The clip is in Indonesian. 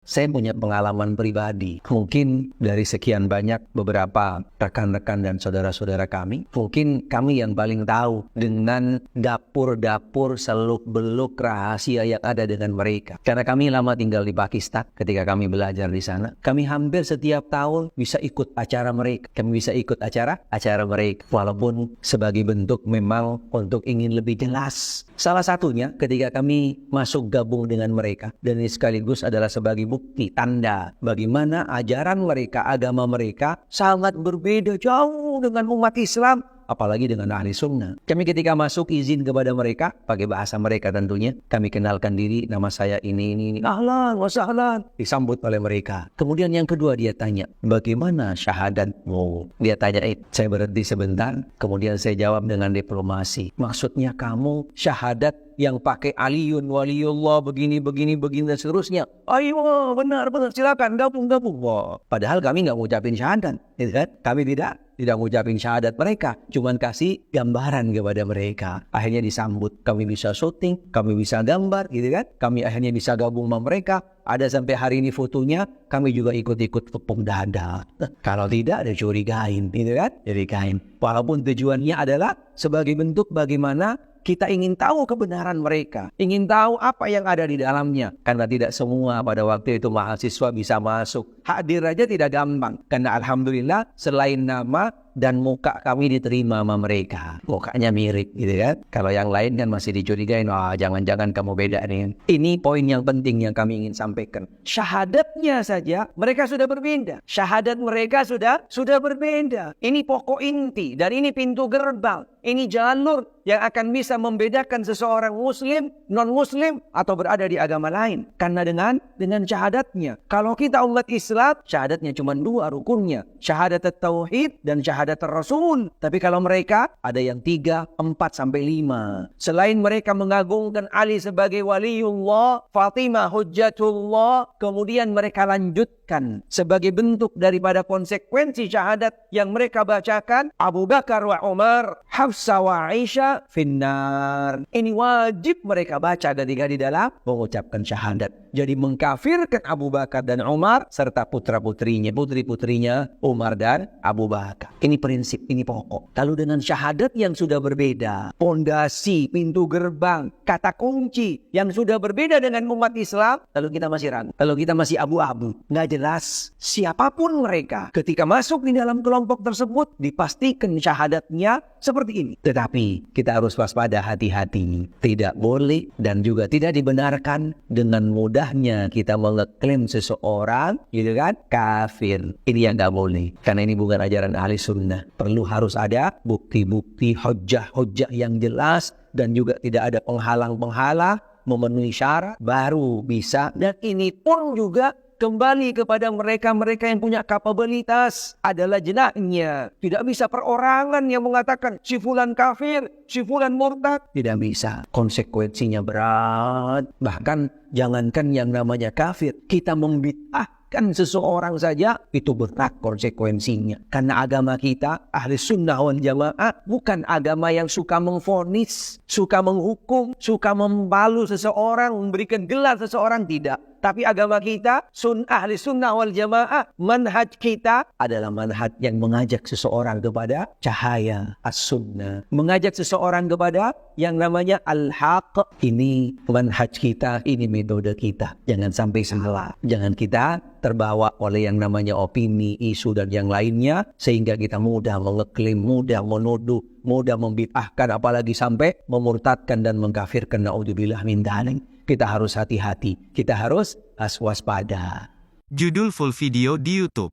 Saya punya pengalaman pribadi. Mungkin dari sekian banyak beberapa rekan-rekan dan saudara-saudara kami, mungkin kami yang paling tahu dengan dapur-dapur seluk-beluk rahasia yang ada dengan mereka. Karena kami lama tinggal di Pakistan ketika kami belajar di sana. Kami hampir setiap tahun bisa ikut acara mereka. Kami bisa ikut acara mereka. Walaupun sebagai bentuk memang untuk ingin lebih jelas. Salah satunya ketika kami masuk gabung dengan mereka. Dan ini sekaligus adalah sebagai bukti tanda bagaimana ajaran mereka, agama mereka sangat berbeda jauh dengan umat Islam, apalagi dengan ahli sunnah. Kami ketika masuk izin kepada mereka, pakai bahasa mereka tentunya, kami kenalkan diri, nama saya ini. Ahlan wa sahlan, disambut oleh mereka. Kemudian yang kedua dia tanya, bagaimana syahadatmu? Dia tanya, saya berhenti sebentar, kemudian saya jawab dengan diplomasi. Maksudnya kamu syahadat yang pakai aliyun waliullah begini dan seterusnya. Ayo benar silakan gabung. Wah, padahal kami nggak ngucapin syahadat, gitu kan? Kami tidak ngucapin syahadat mereka, cuman kasih gambaran kepada mereka. Akhirnya disambut, kami bisa syuting, kami bisa gambar, gitu kan? Kami akhirnya bisa gabung sama mereka. Ada sampai hari ini fotonya, kami juga ikut tepuk dada. Kalau tidak ada curigain, gitu kan? Curigain. Walaupun tujuannya adalah sebagai bentuk bagaimana kita ingin tahu kebenaran mereka, ingin tahu apa yang ada di dalamnya. Karena tidak semua pada waktu itu mahasiswa bisa masuk. Hadir aja tidak gampang. Karena alhamdulillah selain nama dan muka kami diterima sama mereka. Mukanya mirip gitu kan. Kalau yang lain kan masih dicurigain, jangan-jangan kamu beda nih. Ini poin yang penting yang kami ingin sampaikan. Syahadatnya saja mereka sudah berbeda. Syahadat mereka sudah berbeda. Ini pokok inti dan ini pintu gerbang. Ini jalur yang akan bisa membedakan seseorang muslim, non-muslim atau berada di agama lain. Karena dengan syahadatnya. Kalau kita umat Islam, syahadatnya cuma 2 rukunnya. Syahadat tauhid dan syahadat rasul. Tapi kalau mereka ada yang 3, 4 sampai 5. Selain mereka mengagungkan Ali sebagai waliullah, Fatimah hujjatullah, kemudian mereka lanjutkan sebagai bentuk daripada konsekuensi syahadat yang mereka bacakan, Abu Bakar wa Umar, Hafsah wa Aisyah finnar. Ini wajib mereka baca ketika di dalam mengucapkan syahadat. Jadi mengkafirkan Abu Bakar dan Umar serta putri-putrinya Umar dan Abu Bakar. Ini prinsip, ini pokok. Lalu dengan syahadat yang sudah berbeda, pondasi, pintu gerbang, kata kunci yang sudah berbeda dengan umat Islam, lalu kita masih ragu, lalu kita masih abu-abu, nggak jelas siapapun mereka. Ketika masuk di dalam kelompok tersebut, dipastikan syahadatnya seperti ini. Tetapi kita harus waspada, hati-hati. Tidak boleh dan juga tidak dibenarkan dengan mudahnya kita mengeklaim seseorang, gitu kan, kafir. Ini yang nggak boleh. Karena ini bukan ajaran ahli sunnah. Perlu harus ada bukti-bukti, hujjah yang jelas dan juga tidak ada penghalang-penghalang, memenuhi syarat baru bisa. Dan ini pun juga kembali kepada mereka yang punya kapabilitas, adalah jenahnya. Tidak bisa perorangan yang mengatakan si fulan kafir, si fulan murtad. Tidak bisa. Konsekuensinya berat. Bahkan jangankan yang namanya kafir, kita membid'ahkan seseorang saja itu berat konsekuensinya. Karena agama kita ahli sunnah wal jamaah bukan agama yang suka mengvonis, suka menghukum, suka membalu seseorang, memberikan gelar seseorang, tidak. Tapi agama kita, ahli sunnah wal jamaah, manhaj kita adalah manhaj yang mengajak seseorang kepada cahaya as-sunnah. Mengajak seseorang kepada yang namanya al-haq. Ini manhaj kita, ini metode kita. Jangan sampai salah. Jangan kita terbawa oleh yang namanya opini, isu dan yang lainnya. Sehingga kita mudah mengeklaim, mudah menuduh, mudah membid'ahkan, apalagi sampai memurtadkan dan mengkafirkan. Na'udzubillah min dzalik. Kita harus hati-hati, kita harus waspada. Judul full video di YouTube.